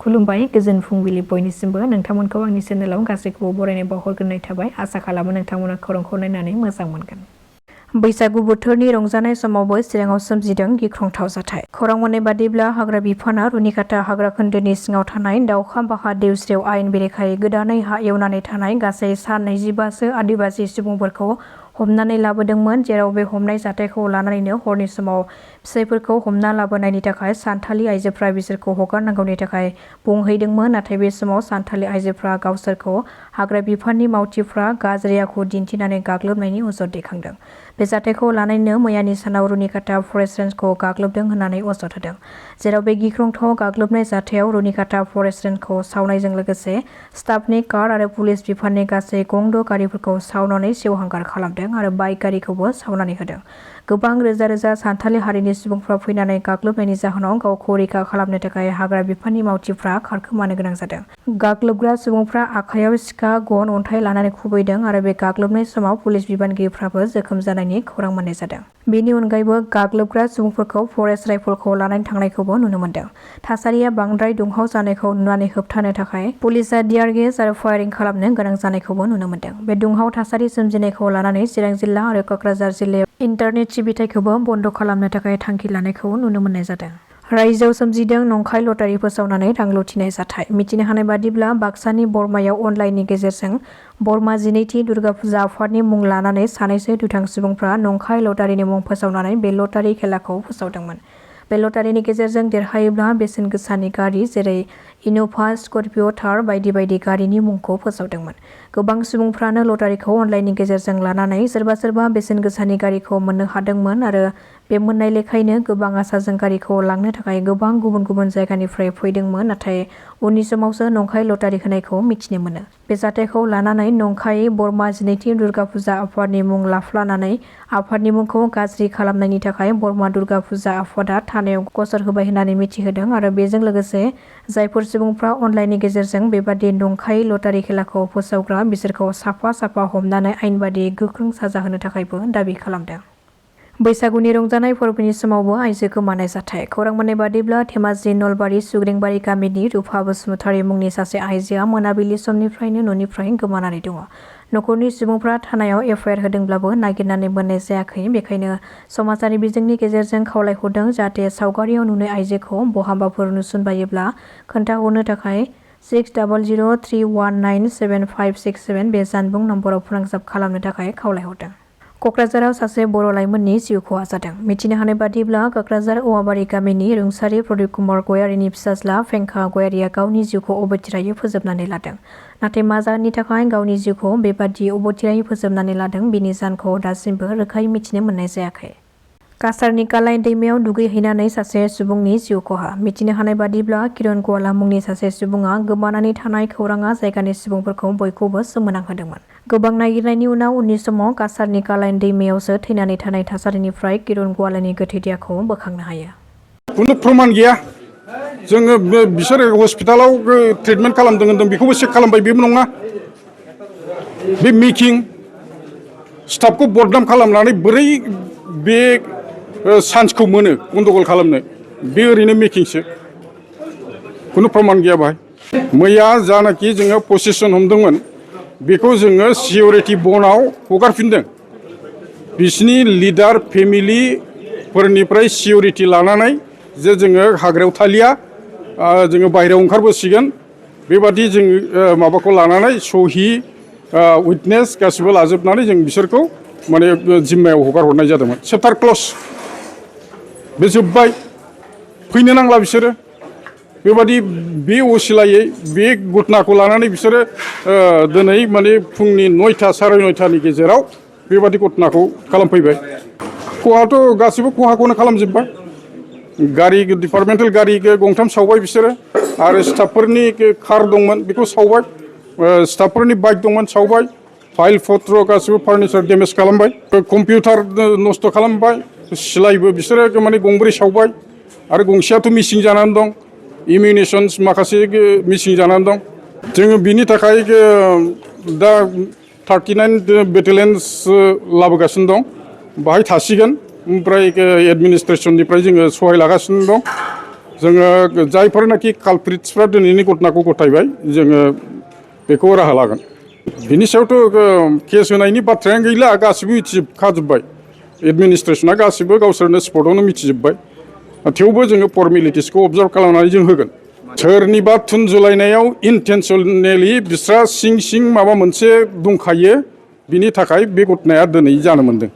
खुलुमबाय गोजोन फुंबिलि बयनिसिमबो नोंथांमोनखौ आंनि चेनेलाव गासैखौबो बरायनाय बावहरग्रोनाय थाबाय आसा खालामो नोंथांमोना खौरांखौ नायनानै मोजां मोनगोन। बैसागु बोथोरनि रंजानाय समावबो चिराङाव सोमजिदों गिख्रंथाव जाथाय। खौरां मोननाय बादिब्ला हाग्रा बिफाना रुनिकाटा हाग्रा खोन्दोनि सिङाव थानाय दाउखा बाहा देवस्रियाव आयेन बेरेखायै गोदानै हा एवनानै थानाय गासै सा 25सो आदिबासि सुबुंफोरखौ हमनानै लाबोदोंमोन, जेराव बे हमनाय जाथायखौ लानानैनो हरनि समाव फिसायफोरखौ हमना लाबोनायनि थाखाय सान्थालि आइजोफ्रा बिसोरखौ हगारनांगौनि थाखाय बुंहैदोंमोन, नाथाय बे समाव सान्थालि आइजोफ्रा गावसोरखौ हाग्रा बिफाननि मावथिफ्रा गाज्रि आखु दिन्थिनानै गाग्लोबनायनि अजद दैखांदों। बे जाथायखौ लानानैनो मैयानि सानाव रुनिकाटा फरेस्ट रेन्जखौ गाग्लोबदों होननानै अजद होदों, जेराव बे गिख्रंथाव गाग्लोबनाय जाथायाव रुनिकाटा फरेस्ट रेन्जखौ सावनायजों लोगोसे स्टाफनि कार आरो पुलिस बिफाननि गासै गं 6 गारिफोरखौ सावनानै सेवहांगार खालामदों आरो बाइक गारिखौबो सावनानै होदों। गोबां रोजा रोजा सान्थालि हारिनि सुबुंफ्रा फैनानै गाग्लोबनायनि जाहोनाव गावखौ रैखा खालामनो थाखाय हाग्रा बिफाननि मावथिफ्रा खारखोमानो गोनां जादों। गाग्लोबग्रा सुबुंफ्रा आखायाव सिखा, गन, अन्थाइ लानानै खुबैदों आरो बे गाग्लोबनाय समाव पुलिस बिबानगिरिफ्राबो जोखोम जानायनि खौरां मोननाय जादों। बेनि अनगायैबो गाग्लोबग्रा सुबुंफोरखौ फरेस्ट राइफलखौ लानानै थांनायखौबो नुनो मोन्दों। थासारिया बांद्राय दुंहाव जानायखौ नुनानै होबथानो थाखाय पुलिसआ टियार गेस आरो फायारिं खालामनो गोनां जानायखौबो नुनो मोन्दों। बे दुंहाव थासारि सोमजिनायखौ लानानै चिरां जिल्ला आरो कक्राझार जिल्लायाव इन्टारनेट सिबिथायखौबो बन्द खालामनो थाखाय थांखि लानायखौ नुनो मोननाय जादों। रायजोआव सोमजिदों नंखाय लटारि फोसावनानै रां लुथिनाय जाथाय। मिथिनो हानाय बादिब्ला बाक्सानि बरमायाव अनलाइननि गेजेरजों बरमा 12थि दुर्गा फुजा आफादनि मुं लानानै सानैसो दुथां सुबुंफ्रा नंखाय लटारिनि मुं फोसावनानै बे लटारि खेलाखौ फोसावदोंमोन। बे लटारिनि गेजेरजों देरहायोब्ला बेसेन गोसानि गारि जेरै इन'भा, स्कर्पिय', थार बायदि बायदि गारिनि मुंखौ फोसावदोंमोन। गोबां सुबुंफ्रानो लटारिखौ अनलाइननि गेजेरजों लानानै सोरबा सोरबा बेसेन गोसानि गारिखौ मोननो हादोंमोन आरो बे मोननाय लेखायैनो गोबां आसाजों गारिखौ लांनो थाखाय गोबां गुबुन गुबुन जायगानिफ्राय फैदोंमोन, नाथाय उननि समावसो नंखाय लटारि होनायखौ मिथिनो मोनो। बे जाथायखौ लानानै नंखायै बरमा 12थि दुर्गा फुजा आफादनि मुं लाफ्लानानै आफादनि मुंखौ गाज्रि खालामनायनि थाखाय बरमा दुर्गा फुजा आफादा थानायाव गसर होबाय होननानै मिथिहोदों आरो बेजों लोगोसे जायफोर सुबुंफ्रा अनलाइननि गेजेरजों बेबादि नंखाय लटारि खेलाखौ फोसावग्रा बिसोरखौ साफा साफा हमनानै आयेन बादियै गोख्रों साजा होनो थाखायबो दाबि खालामदों। बैसागुनि रंजानाय फोरबोनि समावबो आइजो गोमानाय जाथाय। खौरां मोननाय बादिब्ला धेमाजि नलबारि सुग्रेंबारि गामिनि रुफा बसुमतारी मुंनि सासे आइजोआ मोनाबिलि समनिफ्रायनो न'निफ्राय गोमानानै दङ। न'खरनि सुबुंफ्रा थानायाव एफआइआर होदोंब्लाबो नागिरनानै मोननाय जायाखै। बेखायनो समाजारि बिजोंनि गेजेरजों खावलायहरदों जाहाथे सावगारियाव नुनाय आइजोखौ बहाबाफोर नुसनबायोब्ला खोन्थाहरनो थाखाय 6003197567 बे जानबुं नम्बराव फोनांजाब खालामनो थाखाय खावलायहरदों। कक्राझाराव सासे बर' लाइमोननि जिउ खहा जादों। मिथिनो हानाय बादिब्ला कक्राझार औवाबारि गामिनि रुंसारि प्रदीप कुमार गयारीनि फिसाज्ला फेंखा गयारीया गावनि जिउखौ अबथिरायै फोजोबनानै लादों। नाथाय मा जाहोननि थाखाय गावनि जिउखौ बेबादि अबथिरायै फोजोबनानै लादों बेनि जाहोनखौ दासिमबो रोखायै मिथिनो मोननाय जायाखै। काछारनि कालाइन दैमायाव दुगैहैनानै सासे सुबुंनि जिउ खहा। मिथिनो हानाय बादिब्ला किरण गवाला मुंनि सासे सुबुङा गोमानानै थानाय खौराङा जायगानि सुबुंफोरखौ बयखौबो सोमोनांहोदोंमोन। गोबां नागिरनायनि उनाव उननि समाव काछारनि कालाइन दैमायावसो थैनानै थानाय थासारिनिफ्राय किरण गवालानि गोथै देहाखौ बोखांनो हायो। खुनु प्रमाण गैया। जोङो बिसोर हस्पिटालाव ट्रिटमेन्ट खालामदों होनदों, बेखौबो चेक खालामबाय, बेबो नङा। बे मेकिं स्टाफखौ बदनाम खालामनानै बोरै बे चान्सखौ मोनो गन्दगल खालामनो, बे ओरैनो मेकिंसो, खुनु प्रमाण गैया बाहाय। मैया जानाखि जोङो पसेसन हमदोंमोन बेखौ जोङो सिकिउरिटि बन्डआव हगारफिनदों। बिसिनि लिडार फेमिलिफोरनिफ्राय सिकिउरिटि लानानै जे जोङो हाग्रायाव थालिया, जोङो बाहेरायाव ओंखारबोसिगोन, बेबादि जों माबाखौ लानानै सहि उइटनेस गासिबो लाजोबनानै जों बिसोरखौ माने जिम्मायाव हगार हरनाय जादोंमोन। चेप्टार क्लस, बे जोब्बाय, फैनो नांला बिसोरो। बेबादि बे असिलायै बे घटनाखौ लानानै बिसोरो दिनै माने फुंनि 9टा साराय 9टानि गेजेराव बेबादि घटनाखौ खालामफैबाय। खहाथ' गासिबो खहाखौनो खालामजोब्बाय। गारि डिपार्टमेन्टेल गारि गंथाम सावबाय बिसोरो, आरो स्टाफफोरनि कार दंमोन बेखौ सावबाय, स्टाफफोरनि बाइक दंमोन सावबाय, फाइल पत्र गासिबो फार्निचार डेमेज खालामबाय, कम्पिउटार नस्थ' खालामबाय, सिलाइबो बिसोरो माने गंब्रै सावबाय, आरो गंसेयाथ' मिसिं जानानै दं, इमिउनेसन्स माखासे मिसिं जानानै दं। जोङो बिनि थाखाय दा 39 बेटेलियन्स लाबोगासिनो दं, बाहाय थासिगोन। ओमफ्राय एडमिनिस्ट्रेसननिफ्राय जोङो सहाय लागासिनो दं। जोङो जायफोरनाखि कालप्रिट्सफ्रा दिनैनि घटनाखौ गथायबाय जोङो बेखौ राहा लागोन। बिनि सायावथ' केस होनायनि बाथ्रायानो गैला, गासिबो मिथिजोबखाजोब्बाय। एडमिनिस्ट्रेसना गासिबो गावसोरनो स्पटआवनो मिथिजोब्बाय। थेवबो जोङो फर्मेलिटिसखौ अबजार्भ खालामनानै जों होगोन। सोरनिबा थुनजुलायनायाव इन्टेनसनेलि बिस्रा सिं सिं माबा मोनसे दंखायो, बिनि थाखाय बे घटनाया दिनै जानो मोन्दों।